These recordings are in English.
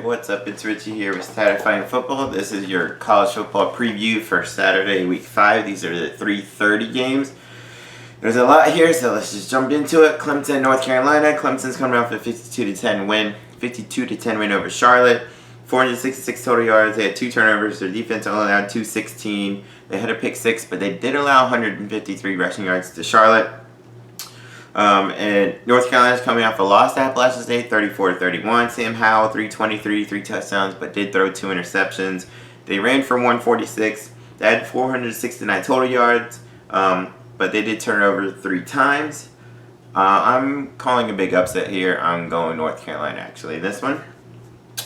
what's up? It's Richie here with Satisfying Football. This is your college football preview for Saturday, week 5. These are the 3:30 games. There's a lot here, so let's just jump into it. Clemson, North Carolina. Clemson's coming off a 52-10 win. 52-10 win over Charlotte. 466 total yards. They had 2 turnovers. Their defense only allowed 216. They had a pick 6, but they did allow 153 rushing yards to Charlotte. And North Carolina's coming off a loss to Appalachian State, 34-31. Sam Howell, 323, 3 touchdowns, but did throw 2 interceptions. They ran for 146. They had 469 total yards, but they did turn over 3 times. I'm calling a big upset here. I'm going North Carolina, actually, this one.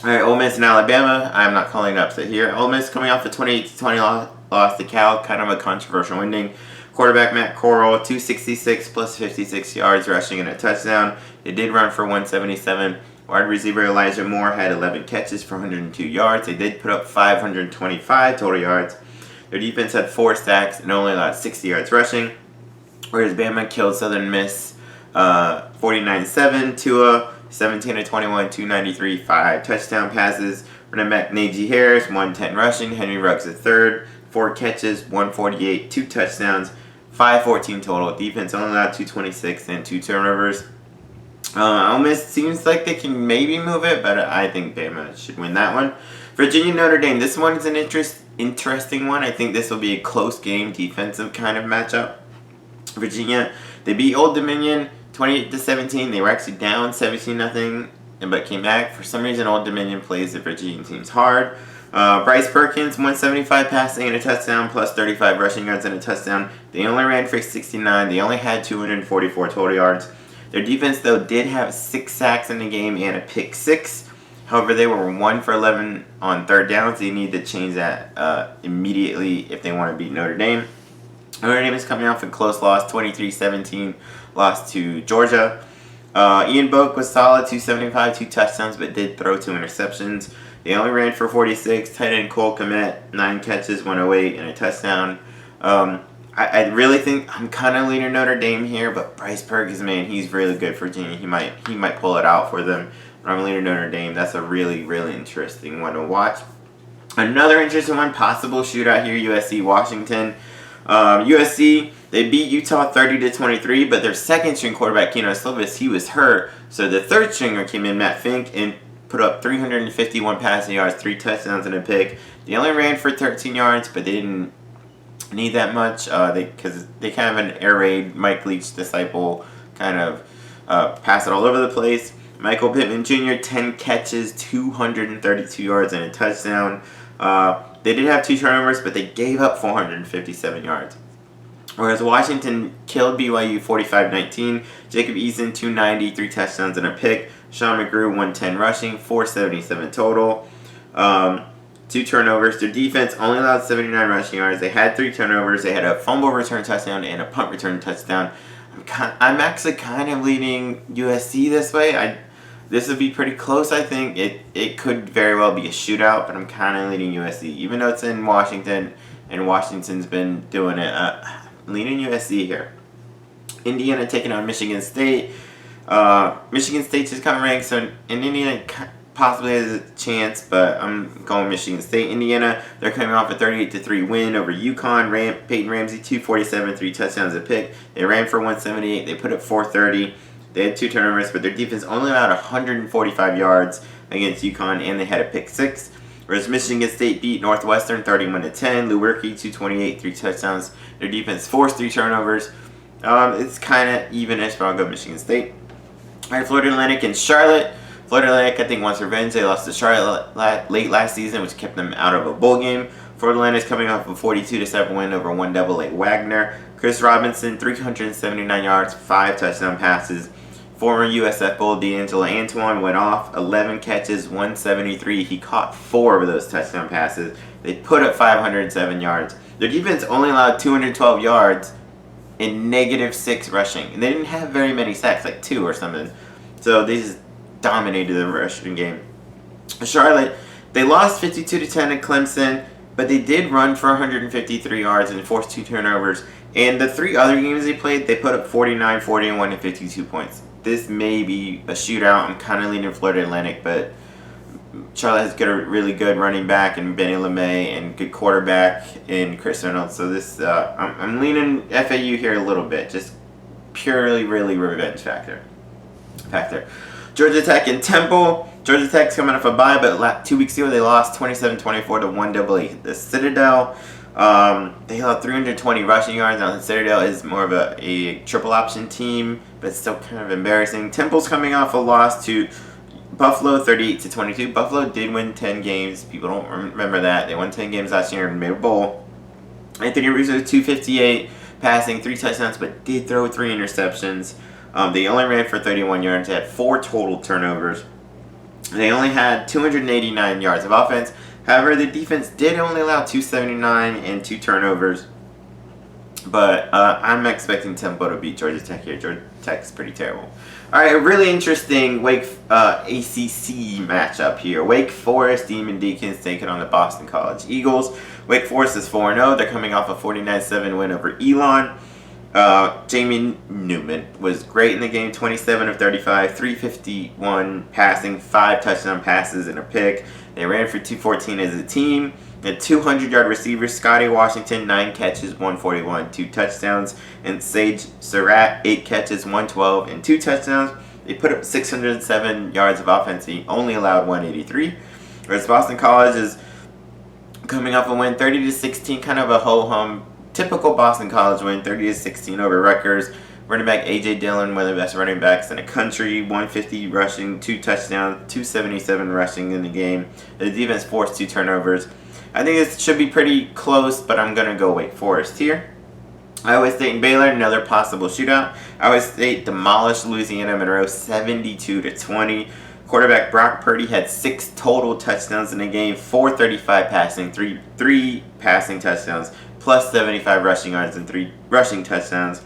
All right, Ole Miss and Alabama. I'm not calling an upset here. Ole Miss coming off a 28-20 loss to Cal, kind of a controversial ending. Quarterback Matt Corral, 266 plus 56 yards rushing and a touchdown. They did run for 177. Wide receiver Elijah Moore had 11 catches for 102 yards. They did put up 525 total yards. Their defense had 4 sacks and only allowed 60 yards rushing. Whereas Bama killed Southern Miss 49-7. Tua 17-21, 293, 5 touchdown passes. Running back Najee Harris, 110 rushing. Henry Ruggs III, 4 catches, 148, 2 touchdowns, 514 total. Defense only allowed 226 and 2 turnovers. Ole Miss seems like they can maybe move it, but I think Bama should win that one. Virginia Notre Dame. This one is an interesting one. I think this will be a close game, defensive kind of matchup. Virginia, they beat Old Dominion 28-17. They were actually down 17-0, but came back. For some reason, Old Dominion plays the Virginia teams hard. Bryce Perkins, 175 passing and a touchdown, plus 35 rushing yards and a touchdown. They only ran for 69. They only had 244 total yards. Their defense, though, did have 6 sacks in the game and a pick 6. However, they were 1 for 11 on third downs. They need to change that immediately if they want to beat Notre Dame. Notre Dame is coming off a close loss, 23-17, loss to Georgia. Ian Boak was solid, 275, 2 touchdowns, but did throw 2 interceptions. They only ran for 46. Tight end Cole Kmet, 9 catches, 108, and a touchdown. I really think I'm kind of leaning Notre Dame here, but Bryce Perkins, man, he's really good for Virginia. He might pull it out for them. But I'm leaning Notre Dame. That's a really, really interesting one to watch. Another interesting one, possible shootout here, USC Washington. USC, they beat Utah 30-23, but their second-string quarterback, Keno Slovis, he was hurt. So the third stringer came in, Matt Fink, and put up 351 passing yards, 3 touchdowns, and a pick. They only ran for 13 yards, but they didn't need that much because they kind of an air raid, Mike Leach disciple, kind of pass it all over the place. Michael Pittman Jr., 10 catches, 232 yards, and a touchdown. They did have 2 turnovers, but they gave up 457 yards. Whereas Washington killed BYU 45-19. Jacob Eason, 290, 3 touchdowns, and a pick. Sean McGrew, 110 rushing, 477 total. 2 turnovers. Their defense only allowed 79 rushing yards. They had 3 turnovers. They had a fumble return touchdown and a punt return touchdown. I'm actually kind of leaning USC this way. This would be pretty close, I think. It could very well be a shootout, but I'm kind of leaning USC. Even though it's in Washington, and Washington's been doing it, I'm leaning USC here. Indiana taking on Michigan State. Michigan State just got ranked, so Indiana possibly has a chance, but I'm going Michigan State. Indiana, they're coming off a 38-3 win over UConn. Peyton Ramsey, 247, 3 touchdowns, a pick. They ran for 178. They put up 430. They had 2 turnovers, but their defense only allowed 145 yards against UConn, and they had a pick 6. Whereas Michigan State beat Northwestern 31-10. Lou Wilkie, 228, 3 touchdowns. Their defense forced 3 turnovers. It's kind of even-ish, but I'll go Michigan State. All right, Florida Atlantic and Charlotte. Florida Atlantic, I think, wants revenge. They lost to Charlotte late last season, which kept them out of a bowl game. Florida Atlantic is coming off a 42-7 win over 1AA Wagner. Chris Robinson, 379 yards, 5 touchdown passes. Former USF Bull D'Angelo Antoine went off, 11 catches, 173. He caught 4 of those touchdown passes. They put up 507 yards. Their defense only allowed 212 yards and -6 rushing. And they didn't have very many sacks, like 2 or something. So they just dominated the rushing game. Charlotte, they lost 52-10 to Clemson, but they did run for 153 yards and forced 2 turnovers. And the 3 other games they played, they put up 49, 41, and 52 points. This may be a shootout. I'm kind of leaning Florida Atlantic, but Charlotte has got a really good running back in Benny LeMay and good quarterback in Chris Reynolds. So this, I'm leaning FAU here a little bit, just purely really revenge factor. Georgia Tech and Temple. Georgia Tech's coming off a bye, but 2 weeks ago they lost 27-24 to 1AA. The Citadel. They allowed 320 rushing yards. Now the Citadel is more of a triple option team, but it's still kind of embarrassing. Temple's coming off a loss to Buffalo 38-22. Buffalo did win 10 games. People don't remember that. They won 10 games last year and made a bowl. Anthony Rizzo 258 passing, 3 touchdowns, but did throw 3 interceptions. They only ran for 31 yards. They had 4 total turnovers. They only had 289 yards of offense. However, the defense did only allow 279 and 2 turnovers. But I'm expecting Temple to beat Georgia Tech here. Georgia Tech's pretty terrible. All right, a really interesting ACC matchup here. Wake Forest Demon Deacons taking on the Boston College Eagles. Wake Forest is 4-0. They're coming off a 49-7 win over Elon. Jamie Newman was great in the game, 27 of 35, 351 passing, 5 touchdown passes and a pick. They ran for 214 as a team. The 200-yard receiver, Scotty Washington, 9 catches, 141, 2 touchdowns. And Sage Surratt, 8 catches, 112, and 2 touchdowns. They put up 607 yards of offense. He only allowed 183. Whereas Boston College is coming off a win, 30-16, kind of a ho-hum. Typical Boston College win, 30-16 over Rutgers. Running back A.J. Dillon, one of the best running backs in the country, 150 rushing, 2 touchdowns, 277 rushing in the game. The defense forced 2 turnovers. I think this should be pretty close, but I'm going to go Wake Forest here. Iowa State and Baylor, another possible shootout. Iowa State demolished Louisiana Monroe 72-20. Quarterback Brock Purdy had 6 total touchdowns in the game, 435 passing, 3 passing touchdowns, plus 75 rushing yards and 3 rushing touchdowns.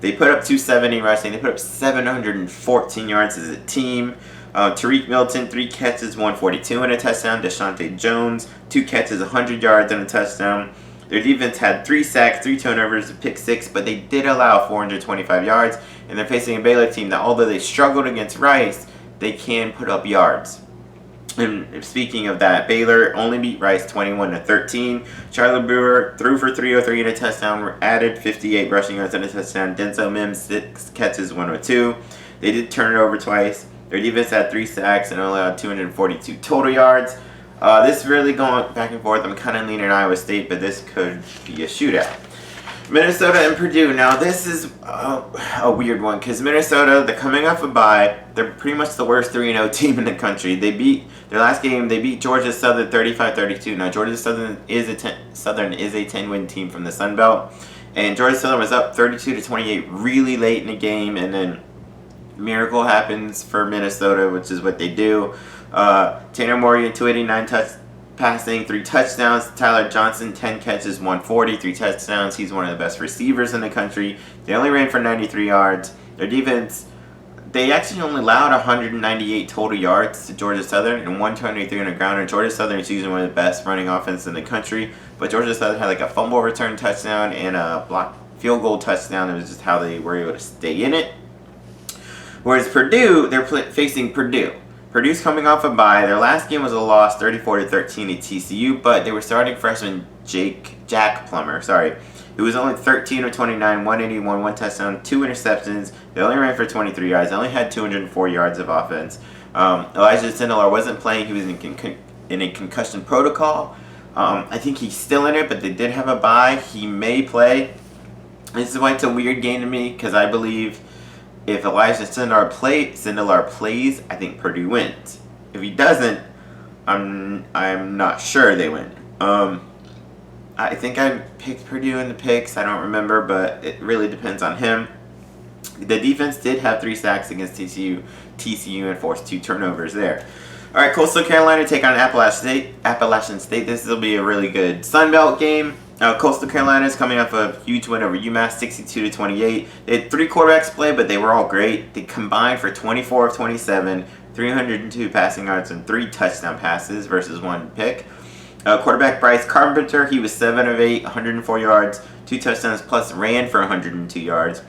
They put up 270 rushing. They put up 714 yards as a team. Tariq Milton, 3 catches, 142 and a touchdown. Deshaunte Jones, 2 catches, 100 yards and a touchdown. Their defense had 3 sacks, 3 turnovers, a pick 6, but they did allow 425 yards. And they're facing a Baylor team that, although they struggled against Rice, they can put up yards. And speaking of that, Baylor only beat Rice 21-13. Charlie Brewer threw for 303 and a touchdown, added 58 rushing yards and a touchdown. Denzel Mims, 6 catches, 102. They did turn it over twice. Their defense had 3 sacks and only allowed 242 total yards. This is really going back and forth. I'm kind of leaning Iowa State, but this could be a shootout. Minnesota and Purdue. Now, this is a weird one because Minnesota, they're coming off a bye. They're pretty much the worst 3-0 team in the country. They beat their last game. They beat Georgia Southern 35-32. Now, Georgia Southern is a 10-win team from the Sun Belt, and Georgia Southern was up 32-28 really late in the game, and then miracle happens for Minnesota, which is what they do. Tanner Morgan, 289 passing, 3 touchdowns. Tyler Johnson, 10 catches, 140, 3 touchdowns. He's one of the best receivers in the country. They only ran for 93 yards. Their defense, they actually only allowed 198 total yards to Georgia Southern and 123 on the ground. And Georgia Southern is usually one of the best running offenses in the country. But Georgia Southern had like a fumble return touchdown and a blocked field goal touchdown. It was just how they were able to stay in it. Whereas Purdue, they're facing Purdue. Purdue's coming off a bye. Their last game was a loss, 34-13 at TCU, but they were starting freshman Jack Plummer, who was only 13 of 29, 181, 1 touchdown, 2 interceptions. They only ran for 23 yards. They only had 204 yards of offense. Elijah Sindelar wasn't playing. He was in a concussion protocol. I think he's still in it, but they did have a bye. He may play. This is why it's a weird game to me because I believe if Elijah Sindelar plays, I think Purdue wins. If he doesn't, I'm not sure they win. I think I picked Purdue in the picks. I don't remember, but it really depends on him. The defense did have 3 sacks against TCU and forced 2 turnovers there. All right, Coastal Carolina take on Appalachian State. This will be a really good Sun Belt game. Coastal Carolina is coming off a huge win over UMass, 62-28. They had 3 quarterbacks play, but they were all great. They combined for 24 of 27, 302 passing yards, and 3 touchdown passes versus 1 pick. Quarterback Bryce Carpenter, he was 7 of 8, 104 yards, 2 touchdowns, plus ran for 102 yards.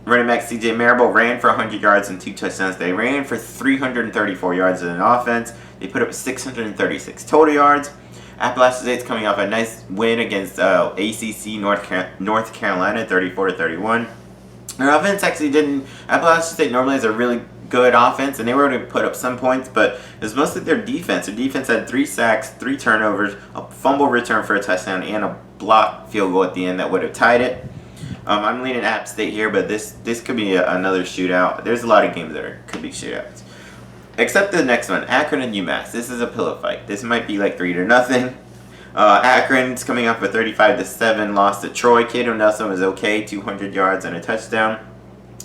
Running back C.J. Marable ran for 100 yards and 2 touchdowns. They ran for 334 yards in an offense. They put up 636 total yards. Appalachian State's coming off a nice win against ACC North Carolina, 34-31. Their offense actually didn't. Appalachian State normally has a really good offense, and they were able to put up some points, but it was mostly their defense. Their defense had 3 sacks, 3 turnovers, a fumble return for a touchdown, and a blocked field goal at the end that would have tied it. I'm leaning App State here, but this could be another shootout. There's a lot of games that could be shootouts. Except the next one, Akron and UMass. This is a pillow fight. This might be like 3-0. Akron's coming up with 35-7 loss to Troy. Cato Nelson was okay, 200 yards and a touchdown.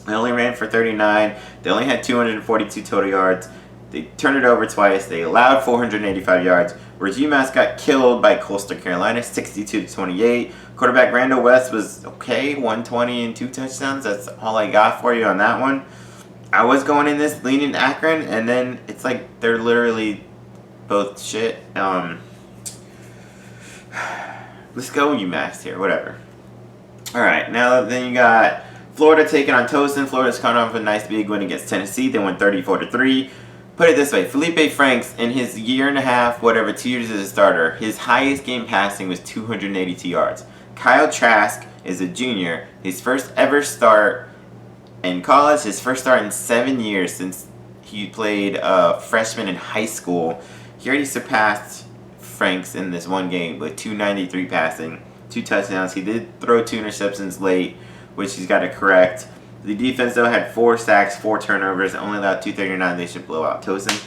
They only ran for 39. They only had 242 total yards. They turned it over twice. They allowed 485 yards. Whereas UMass got killed by Coastal Carolina, 62-28. Quarterback Randall West was okay, 120 and 2 touchdowns. That's all I got for you on that one. I was going in this leaning Akron, and then it's like they're literally both shit. Let's go UMass here, whatever. Alright, now then you got Florida taking on Towson. Florida's coming off a nice big win against Tennessee. They won 34-3. Put it this way, Felipe Franks, in his year and a half, 2 years as a starter, his highest game passing was 282 yards. Kyle Trask is a junior. His first ever start in college, his first start in 7 years since he played freshman in high school. He already surpassed Franks in this one game with 293 passing, 2 touchdowns. He did throw 2 interceptions late, which he's got to correct. The defense, though, had 4 sacks, 4 turnovers, only allowed 239. They should blow out Towson.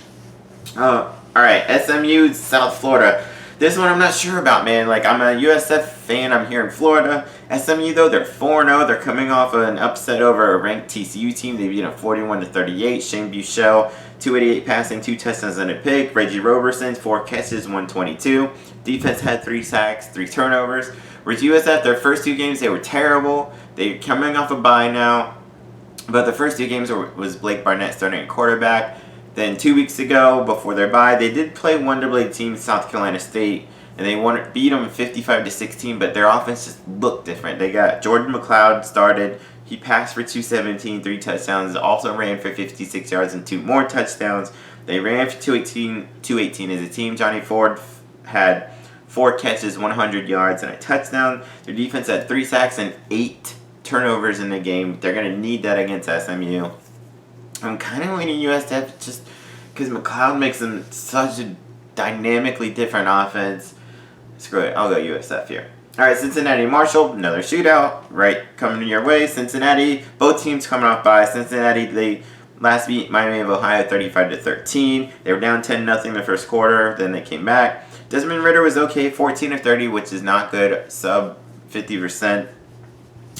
Alright, SMU, South Florida. This one I'm not sure about, man. Like, I'm a USF fan. I'm here in Florida. SMU, though, they're 4-0. They're coming off of an upset over a ranked TCU team. They beat them 41-38. Shane Buechele, 288 passing, 2 touchdowns and a pick. Reggie Roberson, 4 catches, 122. Defense had 3 sacks, 3 turnovers. Whereas USF, their first 2 games, they were terrible. They're coming off a bye now. But the first 2 games was Blake Barnett starting at quarterback. Then 2 weeks ago, before their bye, they did play Wonderblade team, South Carolina State, and they beat them 55-16. But their offense just looked different. They got Jordan McLeod started. He passed for 217, 3 touchdowns. Also ran for 56 yards and 2 more touchdowns. They ran for 218 as a team. Johnny Ford had 4 catches, 100 yards, and a touchdown. Their defense had 3 sacks and 8 turnovers in the game. They're going to need that against SMU. I'm kind of leaning USF just because McLeod makes them such a dynamically different offense. Screw it, I'll go USF here. Alright, Cincinnati Marshall, another shootout, right, coming your way. Cincinnati, both teams coming off by. Cincinnati, they last beat Miami of Ohio 35-13. They were down 10-0 in the first quarter, then they came back. Desmond Ridder was okay, 14-30, which is not good, sub 50%.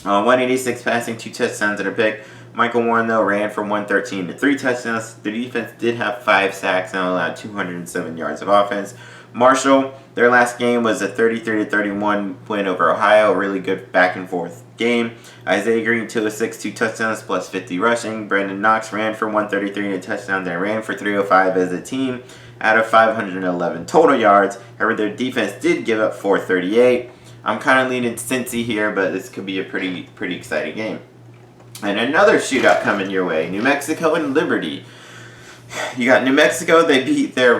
186 passing, 2 touchdowns and a pick. Michael Warren, though, ran from 113 to 3 touchdowns. The defense did have 5 sacks and allowed 207 yards of offense. Marshall, their last game was a 33-31 win over Ohio. A really good back-and-forth game. Isaiah Green, 206, 2 touchdowns, plus 50 rushing. Brandon Knox ran for 133 and a touchdown. They ran for 305 as a team out of 511 total yards. However, their defense did give up 438. I'm kind of leaning Cincy here, but this could be a pretty exciting game. And another shootout coming your way, New Mexico and Liberty. You got New Mexico, they beat their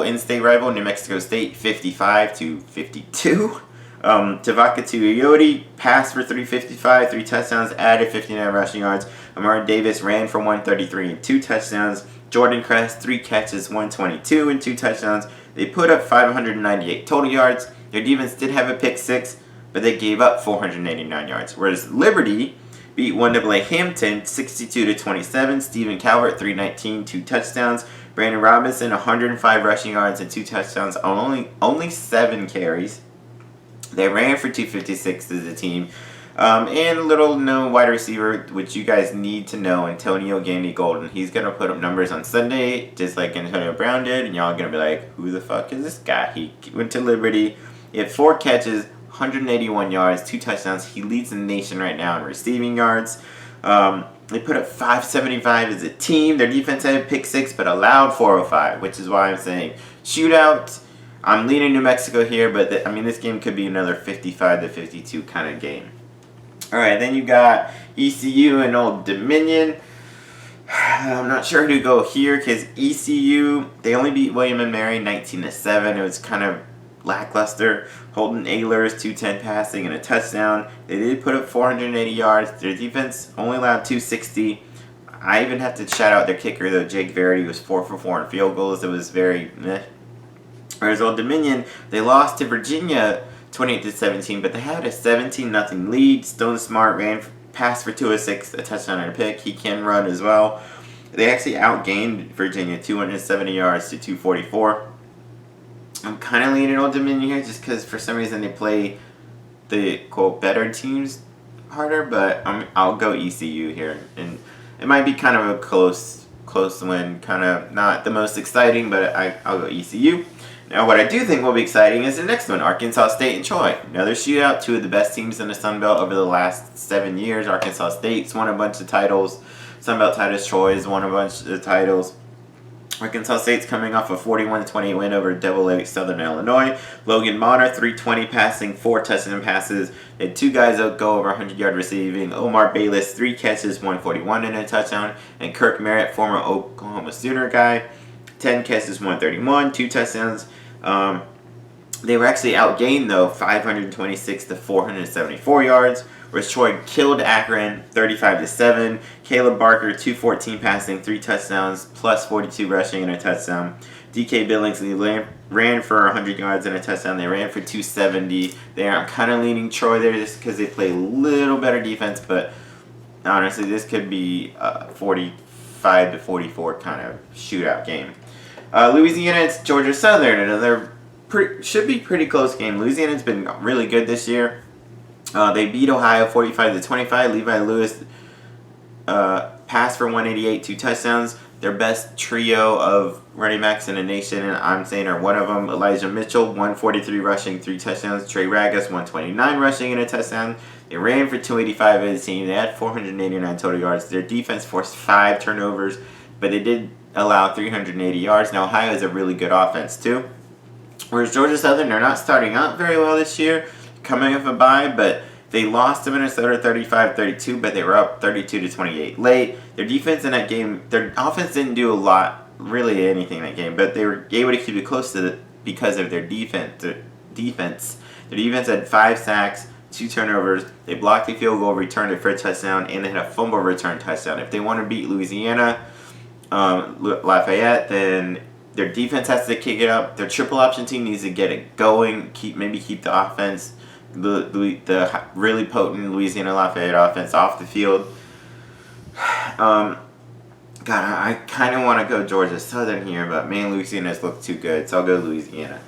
in-state rival, New Mexico State, 55-52. Tavaka Tuioti passed for 355, 3 touchdowns, added 59 rushing yards. Amari Davis ran for 133 and 2 touchdowns. Jordan Crest, 3 catches, 122 and 2 touchdowns. They put up 598 total yards. Their defense did have a pick 6, but they gave up 489 yards. Whereas Liberty beat 1AA Hampton 62-27. Stephen Calvert 319, 2 touchdowns. Brandon Robinson 105 rushing yards and 2 touchdowns on only 7 carries. They ran for 256 as a team. And a little known wide receiver, which you guys need to know, Antonio Gandy Golden. He's going to put up numbers on Sunday, just like Antonio Brown did. And y'all going to be like, who the fuck is this guy? He went to Liberty. He had 4 catches, 181 yards, 2 touchdowns. He leads the nation right now in receiving yards. They put up 575 as a team. Their defense had a pick 6, but allowed 405, which is why I'm saying shootout. I'm leaning New Mexico here, but this game could be another 55-52 kind of game. All right, then you got ECU and Old Dominion. I'm not sure who to go here because ECU, they only beat William and Mary 19-7. It was kind of lackluster. Holden Ahlers, 210 passing and a touchdown. They did put up 480 yards. Their defense only allowed 260. I even have to shout out their kicker, though. Jake Verity was 4 for 4 in field goals. It was very meh. Whereas Old Dominion, they lost to Virginia 28-17, but they had a 17-0 lead. Stone Smart passed for 206, a touchdown and a pick. He can run as well. They actually outgained Virginia 270 yards to 244. I'm kind of leaning Old Dominion here just because for some reason they play the, quote, better teams harder, but I'll go ECU here. And it might be kind of a close win, kind of not the most exciting, but I'll go ECU. Now, what I do think will be exciting is the next one, Arkansas State and Troy. Another shootout, two of the best teams in the Sun Belt over the last 7 years. Arkansas State's won a bunch of titles. Sun Belt titles. Troy's won a bunch of titles. Arkansas State's coming off a 41-28 win over Devil Lake Southern Illinois. Logan Bonner, 320 passing, 4 touchdown passes. They had 2 guys that go over 100-yard receiving. Omar Bayless, 3 catches, 141 and a touchdown. And Kirk Merritt, former Oklahoma Sooner guy, 10 catches, 131, 2 touchdowns. They were actually outgained, though, 526 to 474 yards, whereas Troy killed Akron 35-7. Caleb Barker, 214 passing, 3 touchdowns, plus 42 rushing and a touchdown. DK Billingsley ran for 100 yards and a touchdown. They ran for 270 there. I'm kind of leaning Troy there just because they play a little better defense, but honestly, this could be a 45-44 kind of shootout game. Louisiana, it's Georgia Southern. Another should be pretty close game. Louisiana's been really good this year. They beat Ohio 45-25. Levi Lewis passed for 188, 2 touchdowns. Their best trio of running backs in the nation, and I'm saying are one of them. Elijah Mitchell, 143 rushing, 3 touchdowns. Trey Ragas, 129 rushing and a touchdown. They ran for 285 as a team. They had 489 total yards. Their defense forced 5 turnovers, but they did allow 380 yards. Now, Ohio is a really good offense, too. Whereas Georgia Southern, they're not starting out very well this year, coming off a bye, but they lost to Minnesota 35-32, but they were up 32-28 late. Their defense in that game, their offense didn't do a lot, really anything in that game, but they were able to keep it close to it because of their defense. Their defense had 5 sacks, 2 turnovers. They blocked the field goal, returned it for a touchdown, and they had a fumble return touchdown. If they want to beat Louisiana, Lafayette, then their defense has to kick it up. Their triple option team needs to get it going. Keep the offense, the really potent Louisiana Lafayette offense off the field. God, I kind of want to go Georgia Southern here, but man, Louisiana's looked too good, so I'll go Louisiana.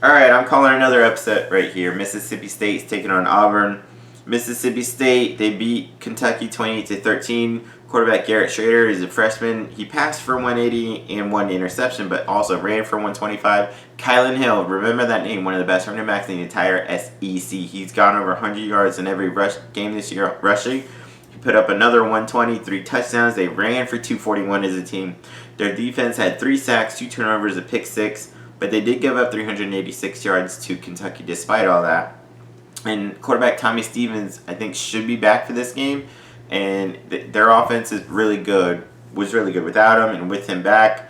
All right, I'm calling another upset right here. Mississippi State's taking on Auburn. Mississippi State, they beat Kentucky 28-13. Quarterback Garrett Schrader is a freshman. He passed for 180 and 1 interception, but also ran for 125. Kylan Hill, remember that name, one of the best running backs in the entire SEC. He's gone over 100 yards in every game this year rushing. He put up another 120, 3 touchdowns. They ran for 241 as a team. Their defense had 3 sacks, 2 turnovers, a pick 6, but they did give up 386 yards to Kentucky despite all that. And quarterback Tommy Stevens, I think, should be back for this game. And their offense is really good. Was really good without him, and with him back,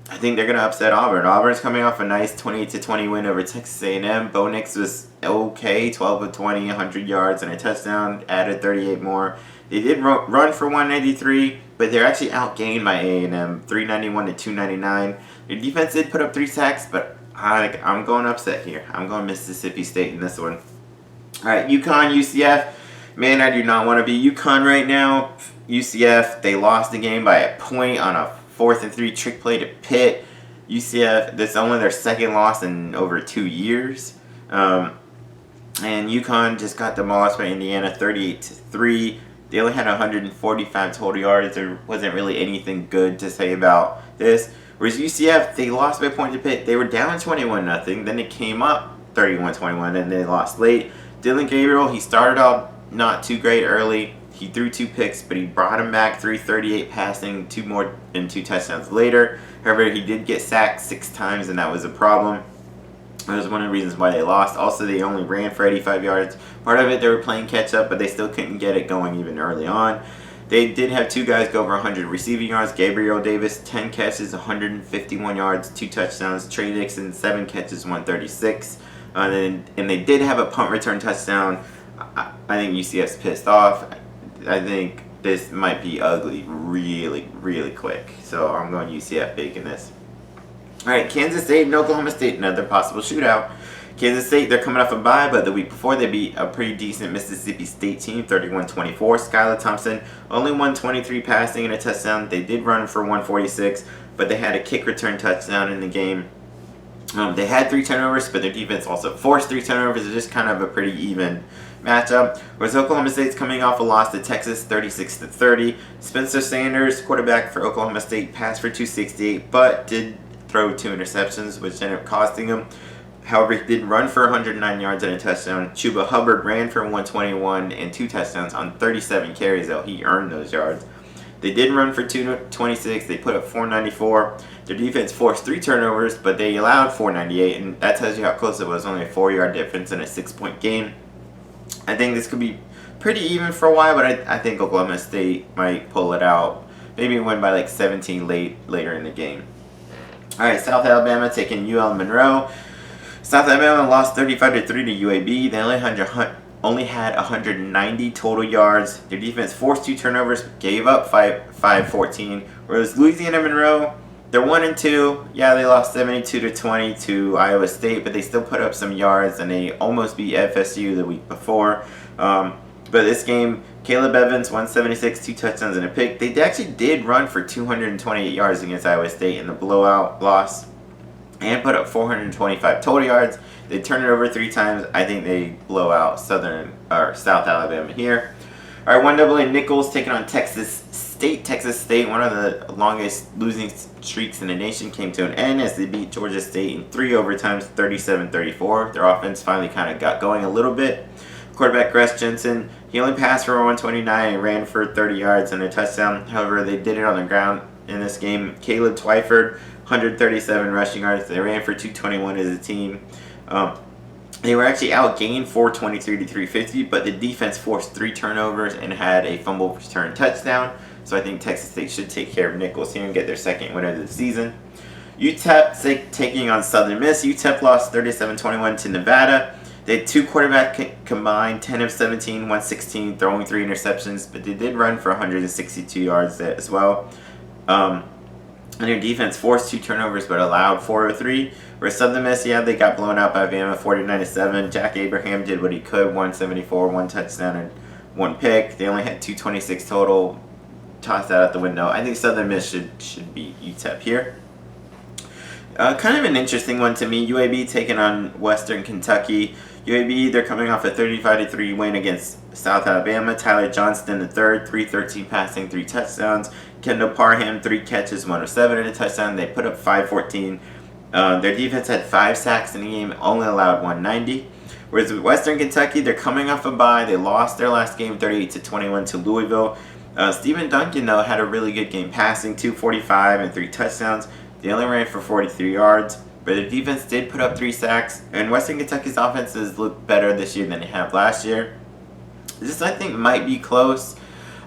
I think they're going to upset Auburn. Auburn's coming off a nice 28-20 win over Texas A&M. Bo Nix was okay, 12 of 20, 100 yards and a touchdown, added 38 more. They did run for 193, but they're actually outgained by A&M, 391-299. Their defense did put up 3 sacks, but I'm going upset here. I'm going Mississippi State in this one. All right, UConn, UCF. Man, I do not want to be UConn right now. UCF, they lost the game by a point on a 4th and 3 trick play to Pitt. UCF, this is only their 2nd loss in over 2 years. And UConn just got demolished by Indiana 38-3. They only had 145 total yards. There wasn't really anything good to say about this. Whereas UCF, they lost by a point to Pitt. They were down 21-0. Then it came up 31-21, and they lost late. Dylan Gabriel, he started out not too great early. He threw 2 picks, but he brought him back 338 passing, 2 more and 2 touchdowns later. However, he did get sacked 6 times, and that was a problem. That was one of the reasons why they lost. Also, they only ran for 85 yards. Part of it, they were playing catch-up, but they still couldn't get it going even early on. They did have 2 guys go over 100 receiving yards. Gabriel Davis, 10 catches, 151 yards, 2 touchdowns. Trey Dixon, 7 catches, 136. And they did have a punt return touchdown. I think UCF's pissed off. I think this might be ugly really, really quick. So I'm going UCF big in this. All right, Kansas State and Oklahoma State, another possible shootout. Kansas State, they're coming off a bye, but the week before they beat a pretty decent Mississippi State team, 31-24. Skylar Thompson, only 123 passing and a touchdown. They did run for 146, but they had a kick return touchdown in the game. They had 3 turnovers, but their defense also forced 3 turnovers. It's just kind of a pretty even matchup. Whereas Oklahoma State's coming off a loss to Texas, 36-30. Spencer Sanders, quarterback for Oklahoma State, passed for 268, but did throw 2 interceptions, which ended up costing him. However, he did run for 109 yards and a touchdown. Chuba Hubbard ran for 121 and 2 touchdowns on 37 carries, though he earned those yards. They did run for 226. They put up 494. Their defense forced 3 turnovers, but they allowed 498, and that tells you how close it was. Only a 4-yard difference in a 6-point game. I think this could be pretty even for a while, but I think Oklahoma State might pull it out. Maybe win by like 17 later in the game. All right, South Alabama taking UL Monroe. South Alabama lost 35-3 to UAB. They only had 190 total yards. Their defense forced 2 turnovers, gave up 5-14. Whereas Louisiana Monroe, they're 1-2. Yeah, they lost 72-20 to Iowa State, but they still put up some yards, and they almost beat FSU the week before. But this game, Caleb Evans, 176, 2 touchdowns and a pick. They actually did run for 228 yards against Iowa State in the blowout loss and put up 425 total yards. They turned it over 3 times. I think they blow out South Alabama here. All right, 1AA Nichols taking on Texas State. Texas State, one of the longest losing streaks in the nation, came to an end as they beat Georgia State in 3 overtimes, 37-34. Their offense finally kind of got going a little bit. Quarterback Gress Jensen, he only passed for 129 and ran for 30 yards and a touchdown. However, they did it on the ground in this game. Caleb Twyford, 137 rushing yards. They ran for 221 as a team. They were actually outgained 423 to 350, but the defense forced 3 turnovers and had a fumble return touchdown. So I think Texas State should take care of Nichols here and get their second win of the season. UTEP taking on Southern Miss. UTEP lost 37-21 to Nevada. They had 2 quarterbacks combined, 10 of 17, 116, throwing 3 interceptions, but they did run for 162 yards as well. And their defense forced 2 turnovers but allowed 403. Whereas Southern Miss, yeah, they got blown out by Bama 49-7. Jack Abraham did what he could, 174, 1 touchdown and 1 pick. They only had 226 total. Tossed that out the window. I think Southern Miss should beat UTEP here. Kind of an interesting one to me. UAB taking on Western Kentucky. UAB, they're coming off a 35-3 win against South Alabama. Tyler Johnston III, 313 passing, 3 touchdowns. Kendall Parham, 3 catches, 107 and a touchdown. They put up 514. Their defense had 5 sacks in the game, only allowed 190. Whereas with Western Kentucky, they're coming off a bye. They lost their last game 38-21 to Louisville. Stephen Duncan, though, had a really good game passing, 245 and 3 touchdowns. They only ran for 43 yards, but the defense did put up 3 sacks, and Western Kentucky's offenses look better this year than they have last year. This, I think, might be close.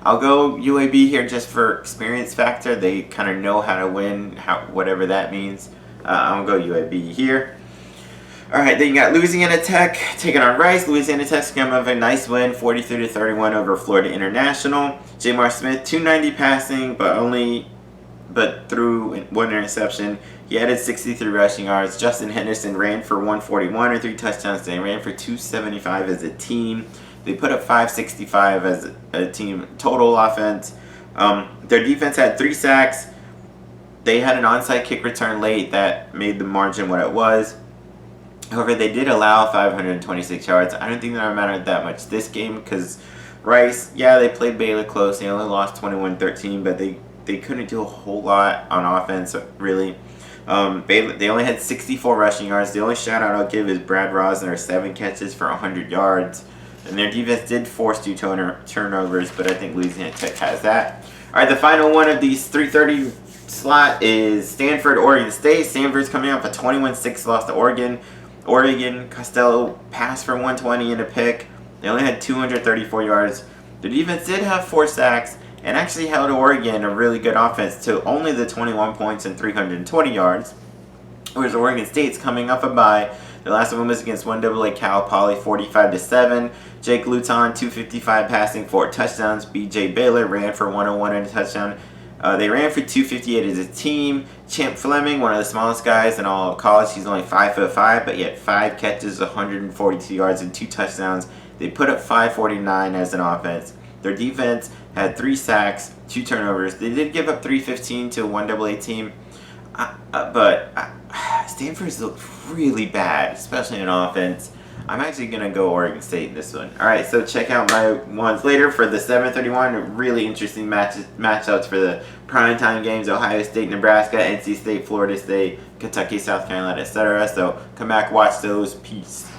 I'll go UAB here just for experience factor. They kind of know how to win, whatever that means. I'm going to go UAB here. All right, then you got Louisiana Tech taking on Rice. Louisiana Tech's coming off a nice win, 43-31 over Florida International. Jamar Smith, 290 passing, but threw 1 interception. He added 63 rushing yards. Justin Henderson ran for 141 or 3 touchdowns. They ran for 275 as a team. They put up 565 as a team total offense. Their defense had 3 sacks. They had an onside kick return late that made the margin what it was. However, they did allow 526 yards. I don't think that mattered that much this game because Rice, yeah, they played Baylor close. They only lost 21-13, but they couldn't do a whole lot on offense, really. Baylor, they only had 64 rushing yards. The only shout-out I'll give is Brad Rosner, 7 catches for 100 yards. And their defense did force 2 turnovers, but I think Louisiana Tech has that. All right, the final one of these 3:30 slot is Stanford, Oregon State. Stanford's coming off a 21-6 loss to Oregon. Oregon, Costello passed for 120 and a pick. They only had 234 yards. Their defense did have 4 sacks and actually held Oregon, a really good offense, to only the 21 points and 320 yards. Whereas Oregon State's coming off a bye. The last one was against 1AA Cal Poly, 45-7. Jake Luton, 255 passing, 4 touchdowns. BJ Baylor ran for 101 and a touchdown. They ran for 258 as a team. Champ Fleming, one of the smallest guys in all of college, he's only 5'5", but he had 5 catches, 142 yards, and 2 touchdowns. They put up 549 as an offense. Their defense had 3 sacks, 2 turnovers. They did give up 315 to a 1AA team, but Stanford's looked really bad, especially in offense. I'm actually going to go Oregon State in this one. Alright, so check out my ones later for the 7:31. Really interesting matchups for the primetime games. Ohio State, Nebraska, NC State, Florida State, Kentucky, South Carolina, etc. So come back, watch those. Peace.